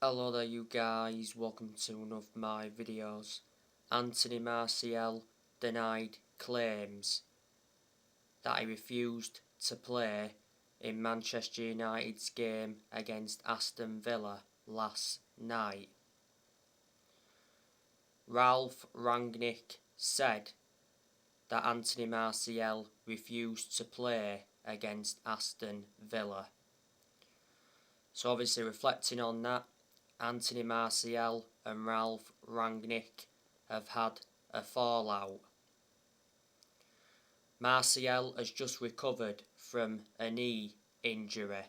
Hello there you guys, welcome to one of my videos. Anthony Martial denied claims that he refused to play in Manchester United's game against Aston Villa last night. Ralph Rangnick said that Anthony Martial refused to play against Aston Villa. So obviously reflecting on that, Anthony Martial and Ralph Rangnick have had a fallout. Martial has just recovered from a knee injury.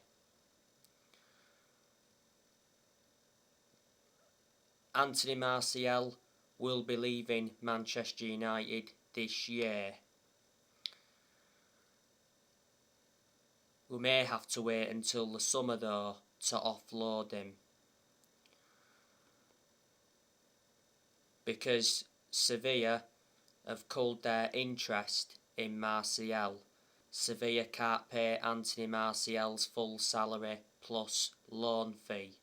Anthony Martial will be leaving Manchester United this year. We may have to wait until the summer though to offload him, because Sevilla have culled their interest in Martial. Sevilla can't pay Anthony Martial's full salary plus loan fee.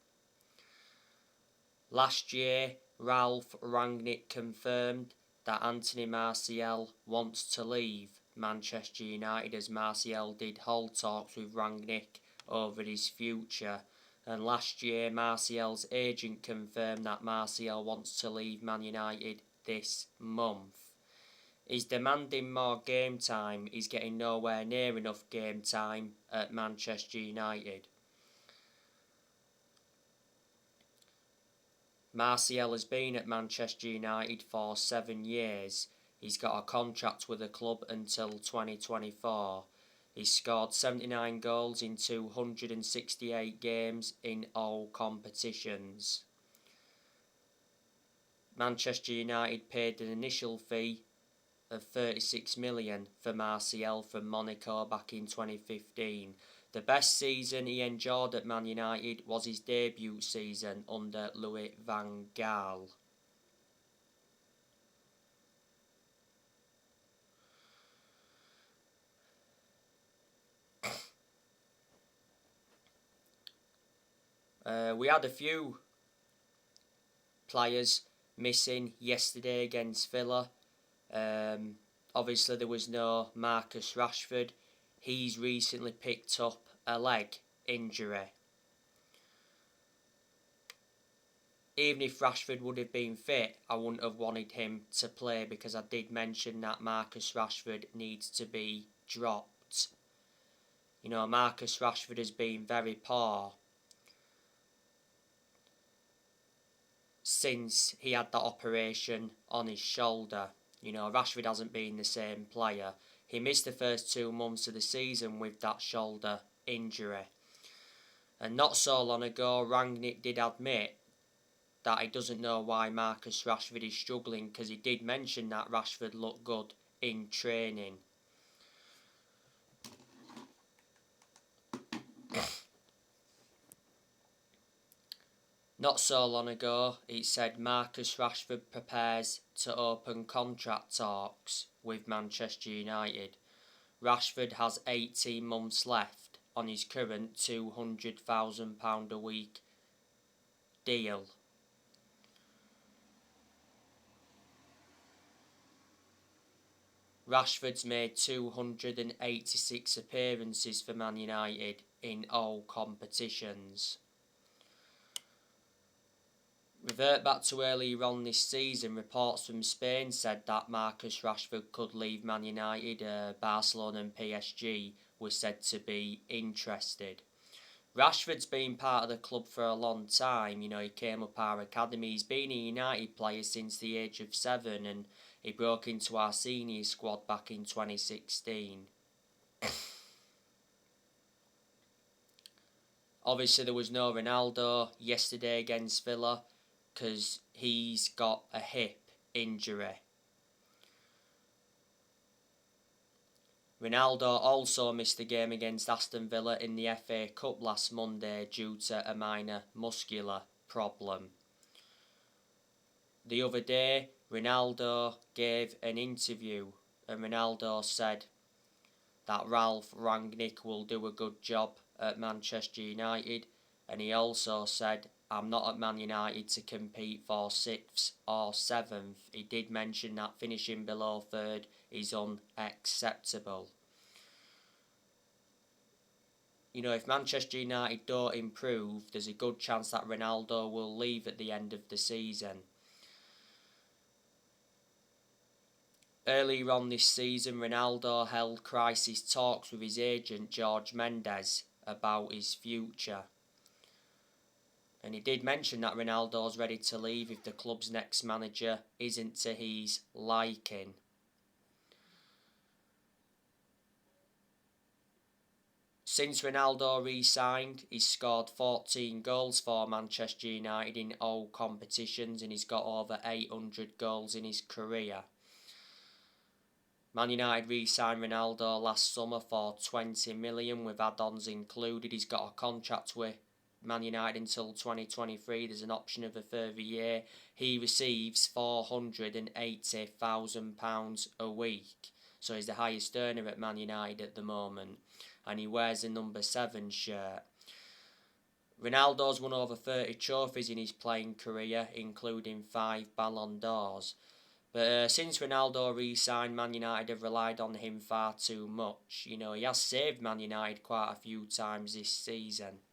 Last year, Ralph Rangnick confirmed that Anthony Martial wants to leave Manchester United, as Martial did hold talks with Rangnick over his future. And last year, Martial's agent confirmed that Martial wants to leave Man United this month. He's demanding more game time. He's getting nowhere near enough game time at Manchester United. Martial has been at Manchester United for 7 years. He's got a contract with the club until 2024. He's scored 79 goals in 268 games in all competitions. Manchester United paid an initial fee of 36 million for Martial from Monaco back in 2015. The best season he enjoyed at Man United was his debut season under Louis van Gaal. We had a few players missing yesterday against Villa. Obviously there was no Marcus Rashford. He's recently picked up a leg injury. Even if Rashford would have been fit, I wouldn't have wanted him to play, because I did mention that Marcus Rashford needs to be dropped. You know, Marcus Rashford has been very poor since he had that operation on his shoulder. You know, Rashford hasn't been the same player. He missed the first 2 months of the season with that shoulder injury. And not so long ago, Rangnick did admit that he doesn't know why Marcus Rashford is struggling, because he did mention that Rashford looked good in training. Not so long ago, it said Marcus Rashford prepares to open contract talks with Manchester United. Rashford has 18 months left on his current £200,000 a week deal. Rashford's made 286 appearances for Man United in all competitions. Revert back to earlier on this season, reports from Spain said that Marcus Rashford could leave Man United. Barcelona and PSG were said to be interested. Rashford's been part of the club for a long time. You know, he came up our academy. He's been a United player since the age of 7, and he broke into our senior squad back in 2016. Obviously there was no Ronaldo yesterday against Villa, because he's got a hip injury. Ronaldo also missed the game against Aston Villa in the FA Cup last Monday due to a minor muscular problem. The other day, Ronaldo gave an interview, and Ronaldo said that Ralph Rangnick will do a good job at Manchester United, and he also said I'm not at Man United to compete for 6th or 7th. He did mention that finishing below 3rd is unacceptable. You know, if Manchester United don't improve, there's a good chance that Ronaldo will leave at the end of the season. Earlier on this season, Ronaldo held crisis talks with his agent Jorge Mendes about his future. And he did mention that Ronaldo's ready to leave if the club's next manager isn't to his liking. Since Ronaldo re-signed, he's scored 14 goals for Manchester United in all competitions and he's got over 800 goals in his career. Man United re-signed Ronaldo last summer for 20 million with add-ons included. He's got a contract with Man United until 2023. There's an option of a further year. He receives £480,000 a week. So he's the highest earner at Man United at the moment. And he wears a number 7 shirt. Ronaldo's won over 30 trophies in his playing career, including 5 Ballon d'Ors. But since Ronaldo re-signed, Man United have relied on him far too much. You know, he has saved Man United quite a few times this season.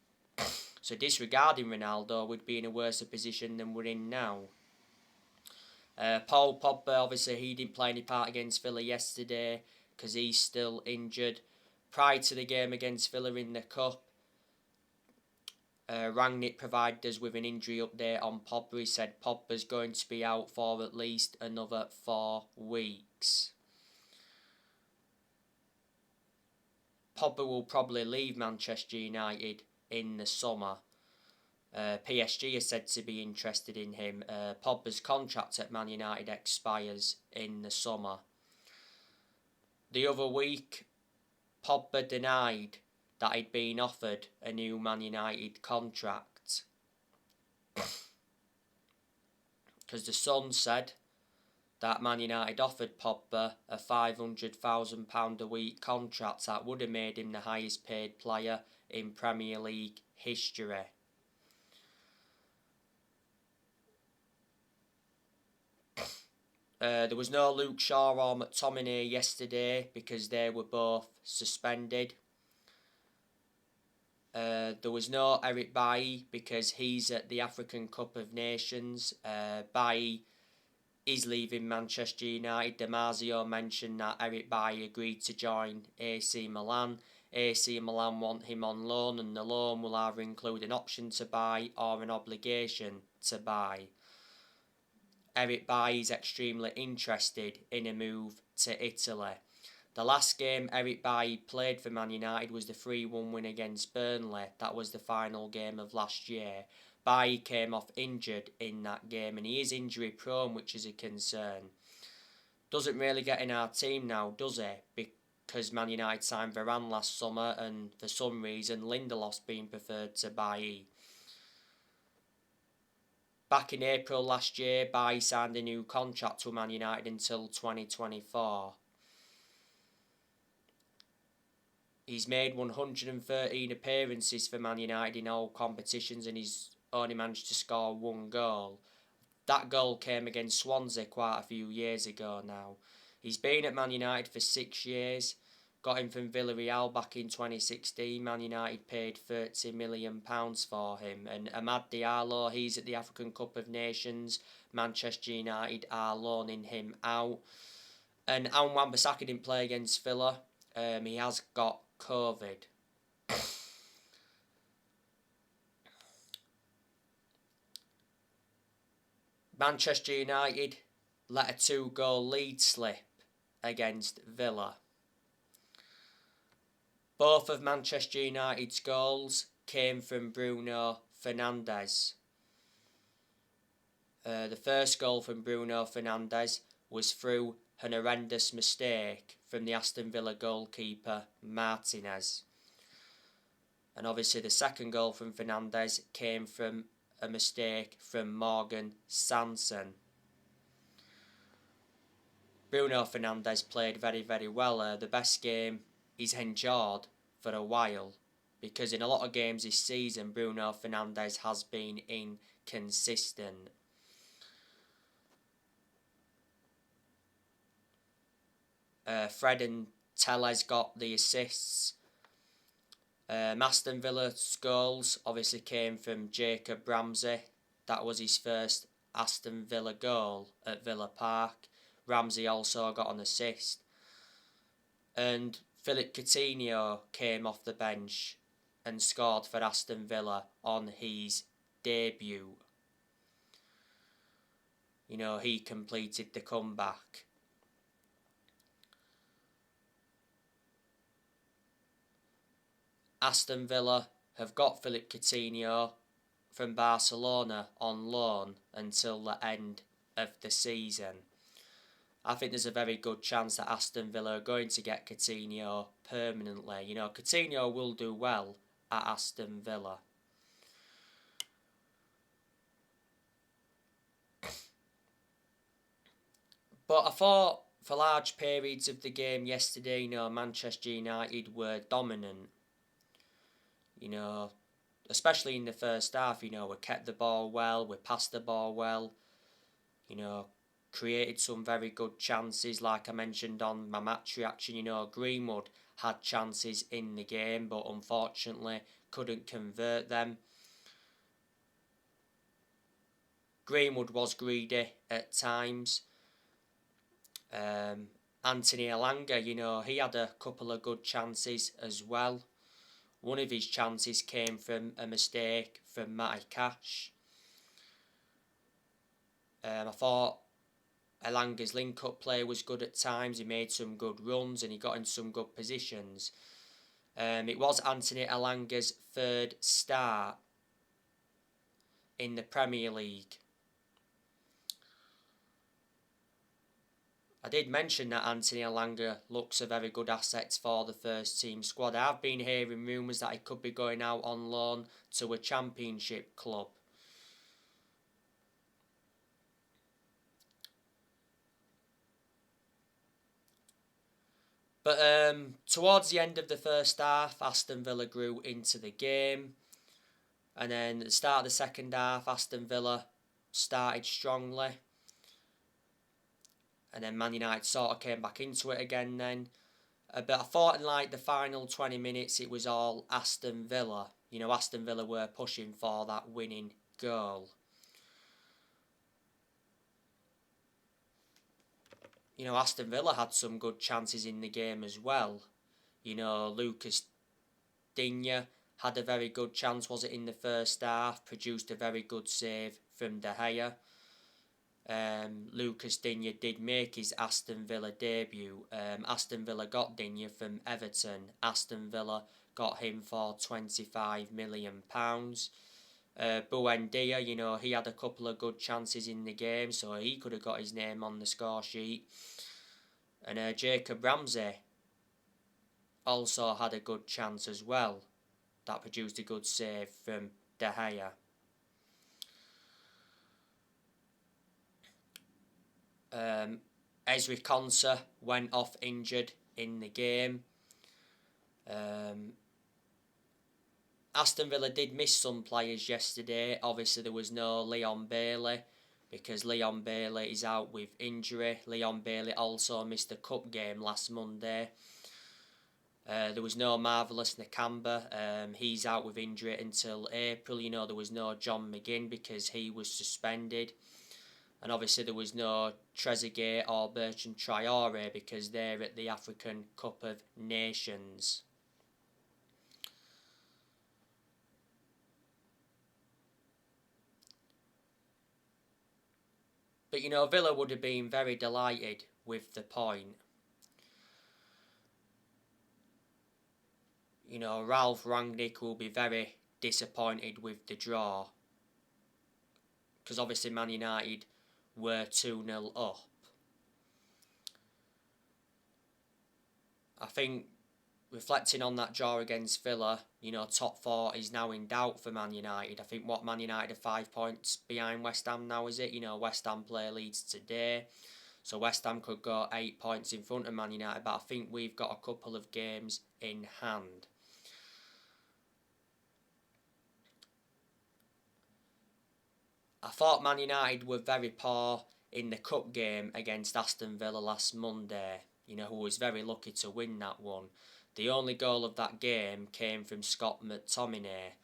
So disregarding Ronaldo would be in a worse position than we're in now. Paul Pogba, obviously he didn't play any part against Villa yesterday because he's still injured. Prior to the game against Villa in the Cup, Rangnick provided us with an injury update on Pogba. He said Pogba's going to be out for at least another 4 weeks. Pogba will probably leave Manchester United in the summer. PSG is said to be interested in him. Pogba's contract at Man United expires in the summer. The other week, Pogba denied that he'd been offered a new Man United contract. Because the Sun said that Man United offered Pogba a £500,000 a week contract that would have made him the highest paid player in Premier League history. There was no Luke Shaw or McTominay yesterday because they were both suspended. There was no Eric Bailly because he's at the African Cup of Nations. Bailly is leaving Manchester United. Damasio mentioned that Eric Bailly agreed to join AC Milan. AC Milan want him on loan and the loan will either include an option to buy or an obligation to buy. Eric Bailly is extremely interested in a move to Italy. The last game Eric Bailly played for Man United was the 3-1 win against Burnley. That was the final game of last year. Bailly came off injured in that game and he is injury prone, which is a concern. Doesn't really get in our team now, does he? Because Man United signed Varane last summer and for some reason Lindelof's been preferred to Bailly. Back in April last year, Bailly signed a new contract with Man United until 2024. He's made 113 appearances for Man United in all competitions and he's only managed to score 1 goal. That goal came against Swansea quite a few years ago now. He's been at Man United for 6 years. Got him from Villarreal back in 2016. Man United paid £30 million for him. And Amad Diallo, he's at the African Cup of Nations. Manchester United are loaning him out. And Aaron Wan-Bissaka didn't play against Villa. He has got COVID. Manchester United let a 2-goal lead slip against Villa. Both of Manchester United's goals came from Bruno Fernandes. The first goal from Bruno Fernandes was through an horrendous mistake from the Aston Villa goalkeeper Martinez. And obviously the second goal from Fernandes came from a mistake from Morgan Sanson. Bruno Fernandes played very, very well. The best game he's endured for a while because in a lot of games this season Bruno Fernandes has been inconsistent. Fred and Tellez got the assists. Aston Villa's goals obviously came from Jacob Ramsey. That was his first Aston Villa goal at Villa Park. Ramsey also got an assist. And Philip Coutinho came off the bench and scored for Aston Villa on his debut. You know, he completed the comeback. Aston Villa have got Philip Coutinho from Barcelona on loan until the end of the season. I think there's a very good chance that Aston Villa are going to get Coutinho permanently. You know, Coutinho will do well at Aston Villa. But I thought for large periods of the game yesterday, you know, Manchester United were dominant. You know, especially in the first half, you know, we kept the ball well, we passed the ball well, you know, created some very good chances, like I mentioned on my match reaction. You know, Greenwood had chances in the game, but unfortunately couldn't convert them. Greenwood was greedy at times. Anthony Elanga, you know, he had a couple of good chances as well. One of his chances came from a mistake from Matty Cash. I thought Elanga's link-up play was good at times. He made some good runs and he got in some good positions. It was Anthony Elanga's third start in the Premier League. I did mention that Anthony Elanga looks a very good asset for the first team squad. I have been hearing rumours that he could be going out on loan to a championship club. But towards the end of the first half, Aston Villa grew into the game. And then at the start of the second half, Aston Villa started strongly. And then Man United sort of came back into it again then. But I thought in like the final 20 minutes it was all Aston Villa. You know, Aston Villa were pushing for that winning goal. You know, Aston Villa had some good chances in the game as well. You know, Lucas Digne had a very good chance, was it, in the first half, produced a very good save from De Gea. Lucas Digne did make his Aston Villa debut. Aston Villa got Digne from Everton. Aston Villa got him for £25 million. Buendia, you know, he had a couple of good chances in the game, so he could have got his name on the score sheet. And Jacob Ramsey also had a good chance as well. That produced a good save from De Gea. Ezri Konsa went off injured in the game. Aston Villa did miss some players yesterday. Obviously there was no Leon Bailey because Leon Bailey is out with injury. Leon Bailey also missed the cup game last Monday. There was no Marvellous Nakamba. He's out with injury until April. You know, there was no John McGinn because he was suspended. And obviously there was no Trezeguet or Bertrand Traore because they're at the African Cup of Nations. But, you know, Villa would have been very delighted with the point. You know, Ralph Rangnick will be very disappointed with the draw. Because obviously Man United were 2-0 up. I think, reflecting on that draw against Villa, you know, top 4 is now in doubt for Man United. I think what Man United are 5 points behind West Ham now, is it? You know, West Ham play Leeds today. So West Ham could go 8 points in front of Man United, but I think we've got a couple of games in hand. I thought Man United were very poor in the cup game against Aston Villa last Monday, who was very lucky to win that one. The only goal of that game came from Scott McTominay.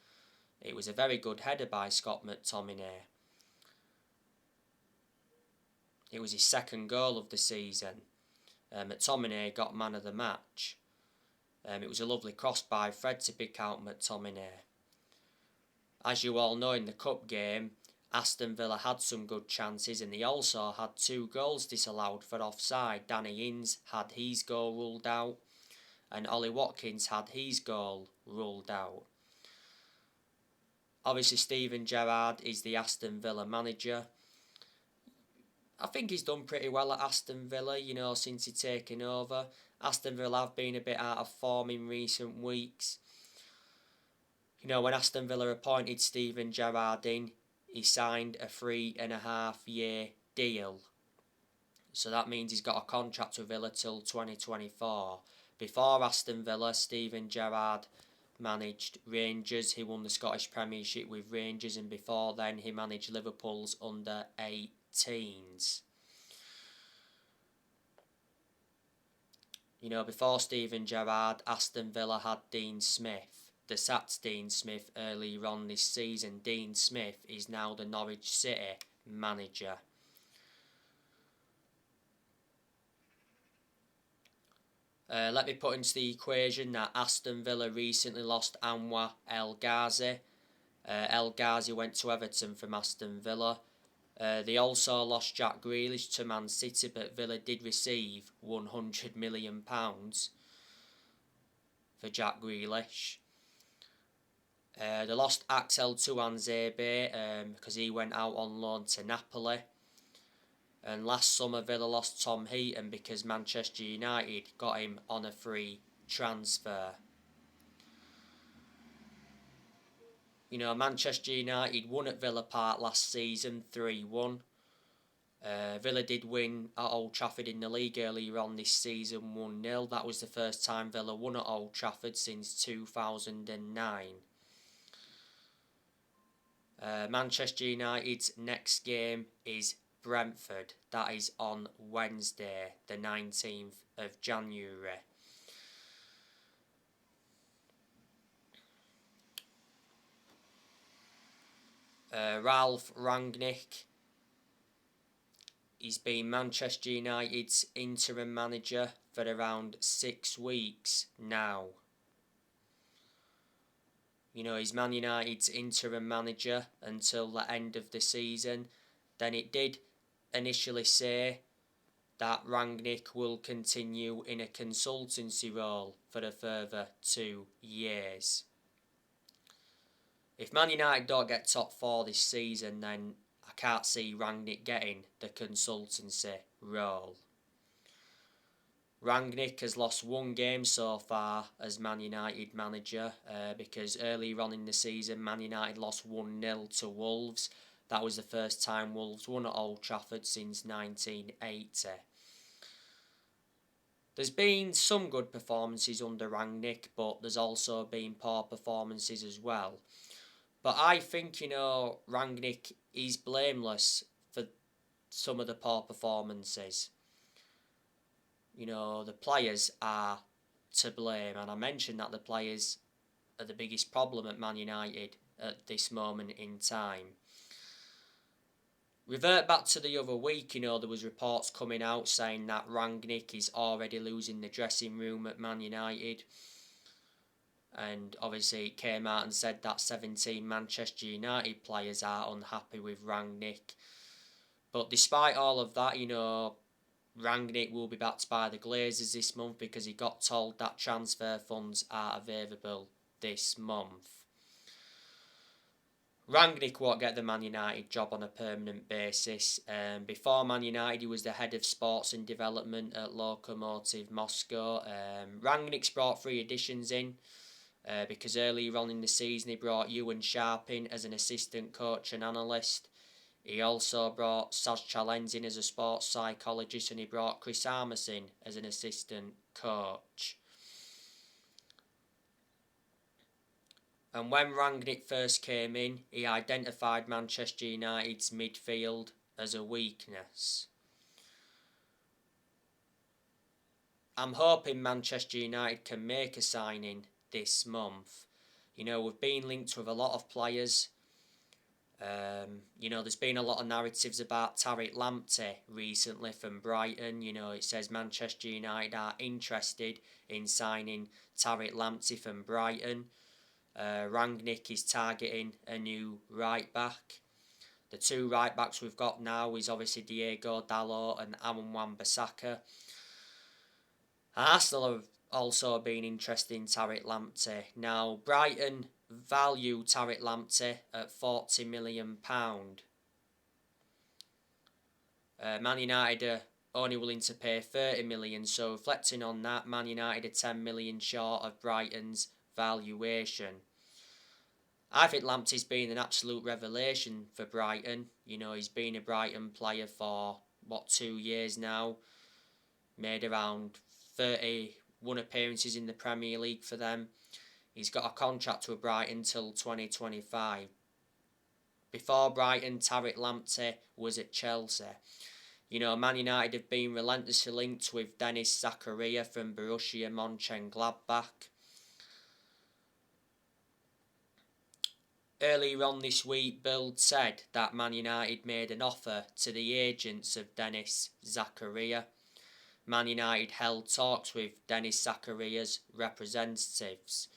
It was a very good header by Scott McTominay. It was his second goal of the season. McTominay got man of the match. It was a lovely cross by Fred to pick out McTominay. As you all know, in the cup game, Aston Villa had some good chances, and they also had 2 goals disallowed for offside. Danny Ings had his goal ruled out, and Ollie Watkins had his goal ruled out. Obviously, Steven Gerrard is the Aston Villa manager. I think he's done pretty well at Aston Villa, since he's taken over. Aston Villa have been a bit out of form in recent weeks. When Aston Villa appointed Steven Gerrard in, he signed a 3.5-year deal. So that means he's got a contract with Villa till 2024. Before Aston Villa, Steven Gerrard managed Rangers. He won the Scottish Premiership with Rangers, and before then he managed Liverpool's under-18s. Before Steven Gerrard, Aston Villa had Dean Smith. They sacked Dean Smith earlier on this season. Dean Smith is now the Norwich City manager. Let me put into the equation that Aston Villa recently lost Anwar El Ghazi. El Ghazi went to Everton from Aston Villa. They also lost Jack Grealish to Man City, but Villa did receive £100 million for Jack Grealish. They lost Axel Tuanzebe because he went out on loan to Napoli. And last summer Villa lost Tom Heaton because Manchester United got him on a free transfer. Manchester United won at Villa Park last season 3-1. Villa did win at Old Trafford in the league earlier on this season 1-0. That was the first time Villa won at Old Trafford since 2009. Manchester United's next game is Brentford. That is on Wednesday, the 19th of January. Ralf Rangnick, he's been Manchester United's interim manager for around 6 weeks now. He's Man United's interim manager until the end of the season. Then it did initially say that Rangnick will continue in a consultancy role for a further 2 years. If Man United don't get top 4 this season, then I can't see Rangnick getting the consultancy role. Rangnick has lost 1 game so far as Man United manager because earlier on in the season Man United lost 1-0 to Wolves. That was the first time Wolves won at Old Trafford since 1980. There's been some good performances under Rangnick, but there's also been poor performances as well. But I think, Rangnick is blameless for some of the poor performances. The players are to blame, and I mentioned that the players are the biggest problem at Man United at this moment in time. Revert back to the other week, there was reports coming out saying that Rangnick is already losing the dressing room at Man United. And obviously it came out and said that 17 Manchester United players are unhappy with Rangnick. But despite all of that, Rangnick will be backed by the Glazers this month because he got told that transfer funds are available this month. Rangnick won't get the Man United job on a permanent basis. Before Man United, he was the head of sports and development at Lokomotiv Moscow. Rangnick's brought 3 additions in because earlier on in the season he brought Ewan Sharp in as an assistant coach and analyst. He also brought Saz Chalens in as a sports psychologist, and he brought Chris Armas in as an assistant coach. And when Rangnick first came in, he identified Manchester United's midfield as a weakness. I'm hoping Manchester United can make a signing this month. You know, we've been linked with a lot of players. You know, there's been a lot of narratives about Tariq Lamptey recently from Brighton. You know, it says Manchester United are interested in signing Tariq Lamptey from Brighton. Rangnick is targeting a new right back. The two right backs we've got now is obviously Diego Dalot and Aaron Wan-Bissaka. Arsenal have also been interested in Tariq Lamptey. Now, Brighton value Tariq Lamptey at £40 million. Man United are only willing to pay 30 million, so reflecting on that, Man United are 10 million short of Brighton's valuation. I think Lamptey's been an absolute revelation for Brighton. You know, he's been a Brighton player for, 2 years now. Made around 31 appearances in the Premier League for them. He's got a contract with Brighton till 2025. Before Brighton, Tariq Lamptey was at Chelsea. You know, Man United have been relentlessly linked with Denis Zakaria from Borussia Mönchengladbach. Earlier on this week, Bild said that Man United made an offer to the agents of Denis Zakaria. Man United held talks with Denis Zakaria's representatives.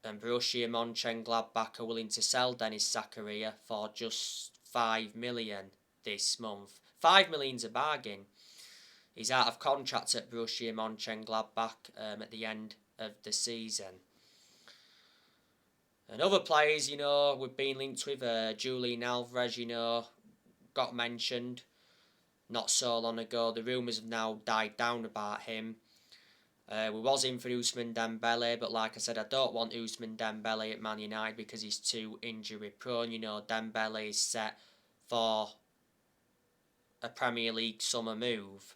And Borussia Mönchengladbach are willing to sell Denis Zakaria for just 5 million this month. 5 million's a bargain. He's out of contract at Borussia Mönchengladbach at the end of the season. And other players, you know, we've been linked with, Julian Alvarez, you know, got mentioned not so long ago. The rumours have now died down about him. We was in for Ousmane Dembele, but like I said, I don't want Ousmane Dembele at Man United because he's too injury prone. You know, Dembele is set for a Premier League summer move,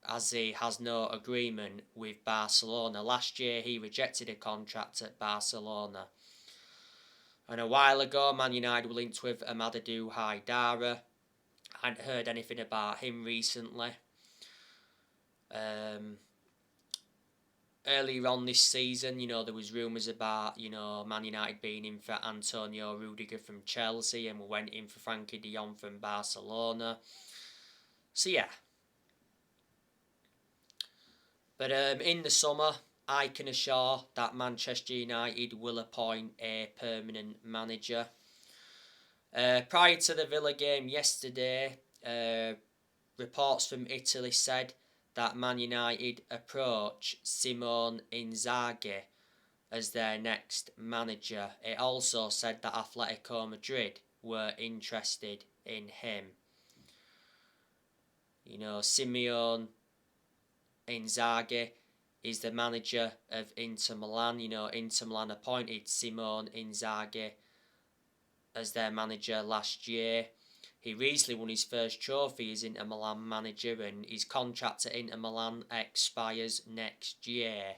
as he has no agreement with Barcelona. Last year he rejected a contract at Barcelona. And a while ago, Man United were linked with Amadou Haidara. I hadn't heard anything about him recently. Earlier on this season, you know, there was rumours about, you know, Man United being in for Antonio Rudiger from Chelsea, and we went in for Frankie de Jong from Barcelona. So yeah. But in the summer, I can assure that Manchester United will appoint a permanent manager. Prior to the Villa game yesterday, reports from Italy said that Man United approach Simone Inzaghi as their next manager. It also said that Atletico Madrid were interested in him. You know, Simone Inzaghi is the manager of Inter Milan. You know, Inter Milan appointed Simone Inzaghi as their manager last year. He recently won his first trophy as Inter Milan manager, and his contract at Inter Milan expires next year.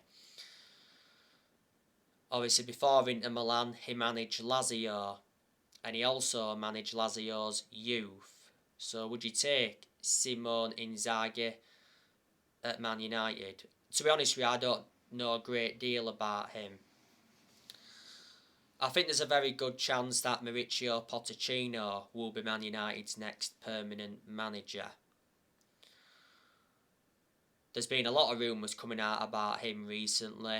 Obviously, before Inter Milan, he managed Lazio, and he also managed Lazio's youth. So would you take Simone Inzaghi at Man United? To be honest with you, I don't know a great deal about him. I think there's a very good chance that Mauricio Pochettino will be Man United's next permanent manager. There's been a lot of rumours coming out about him recently.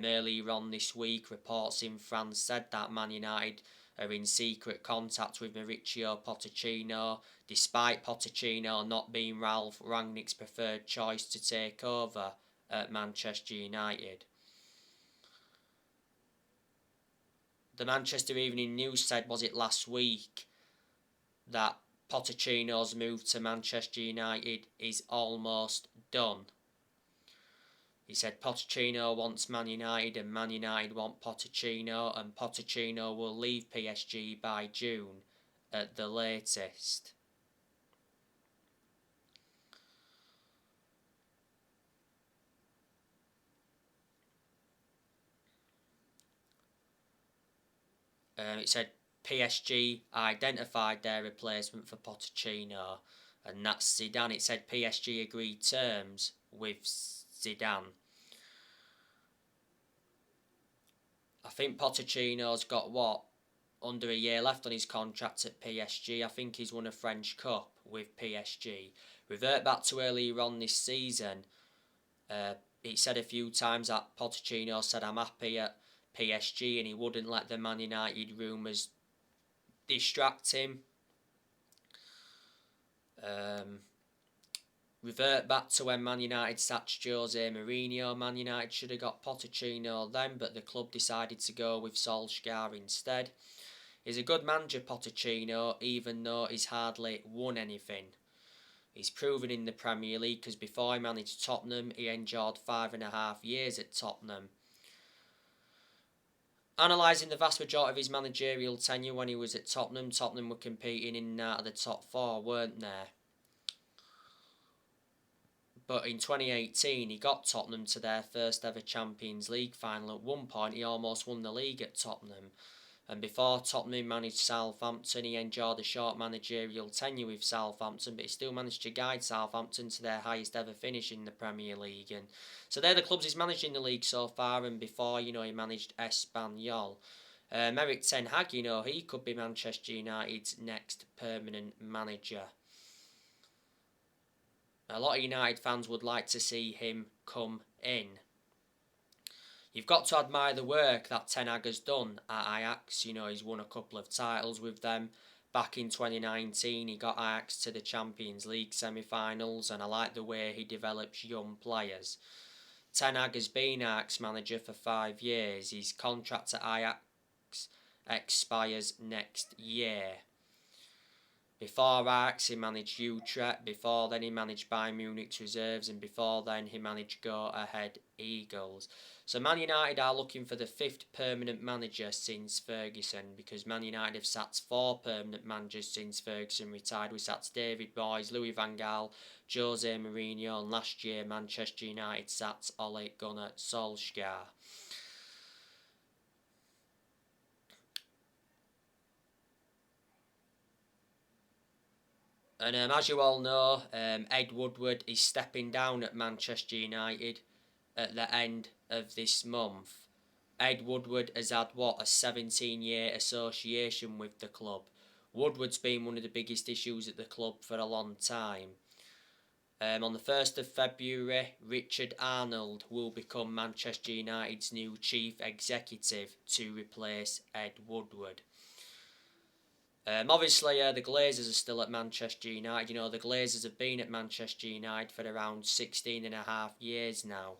Earlier on this week, reports in France said that Man United are in secret contact with Mauricio Pochettino, despite Pochettino not being Ralph Rangnick's preferred choice to take over at Manchester United. The Manchester Evening News said, was it last week, that Pochettino's move to Manchester United is almost done. He said Pochettino wants Man United and Man United want Pochettino, and Pochettino will leave PSG by June at the latest. It said PSG identified their replacement for Pochettino, and that's Zidane. It said PSG agreed terms with Zidane. I think Pochettino's got under a year left on his contract at PSG. I think he's won a French Cup with PSG. Revert back to earlier on this season. He said a few times that Pochettino said, "I'm happy at PSG," and he wouldn't let the Man United rumours distract him. Revert back to when Man United sacked Jose Mourinho. Man United should have got Pochettino then, but the club decided to go with Solskjaer instead. He's a good manager, Pochettino, even though he's hardly won anything. He's proven in the Premier League because before he managed Tottenham, he endured 5.5 years at Tottenham. Analysing the vast majority of his managerial tenure when he was at Tottenham, Tottenham were competing in and out of the top four, weren't they? But in 2018, he got Tottenham to their first ever Champions League final. At one point, he almost won the league at Tottenham. And before Tottenham managed Southampton, he enjoyed a short managerial tenure with Southampton, but he still managed to guide Southampton to their highest ever finish in the Premier League. And so they're the clubs he's managed in the league so far, and before, he managed Espanyol. Erik ten Hag, he could be Manchester United's next permanent manager. A lot of United fans would like to see him come in. You've got to admire the work that Ten Hag has done at Ajax. He's won a couple of titles with them. Back in 2019, he got Ajax to the Champions League semi-finals, and I like the way he develops young players. Ten Hag has been Ajax manager for 5 years. His contract at Ajax expires next year. Before Ajax, he managed Utrecht. Before then, he managed Bayern Munich's reserves, and before then, he managed Go Ahead Eagles. So Man United are looking for the 5th permanent manager since Ferguson, because Man United have sacked 4 permanent managers since Ferguson retired. We sacked David Moyes, Louis van Gaal, Jose Mourinho, and last year Manchester United sacked Ole Gunnar Solskjaer. And as you all know, Ed Woodward is stepping down at Manchester United at the end of this month. Ed Woodward has had, a 17-year association with the club. Woodward's been one of the biggest issues at the club for a long time. On the 1st of February, Richard Arnold will become Manchester United's new chief executive to replace Ed Woodward. Obviously, the Glazers are still at Manchester United. The Glazers have been at Manchester United for around 16.5 years now.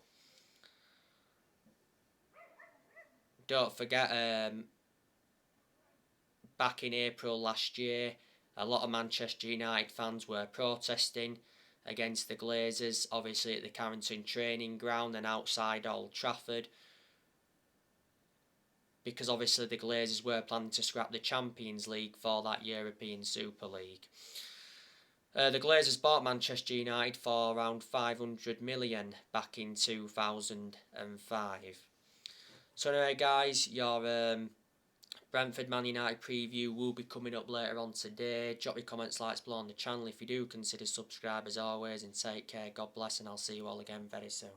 Don't forget, back in April last year, a lot of Manchester United fans were protesting against the Glazers, obviously at the Carrington training ground and outside Old Trafford, because obviously the Glazers were planning to scrap the Champions League for that European Super League. The Glazers bought Manchester United for around 500 million back in 2005. So anyway guys, your Brentford Man United preview will be coming up later on today. Drop your comments, likes below on the channel if you do. Consider subscribe as always, and take care. God bless, and I'll see you all again very soon.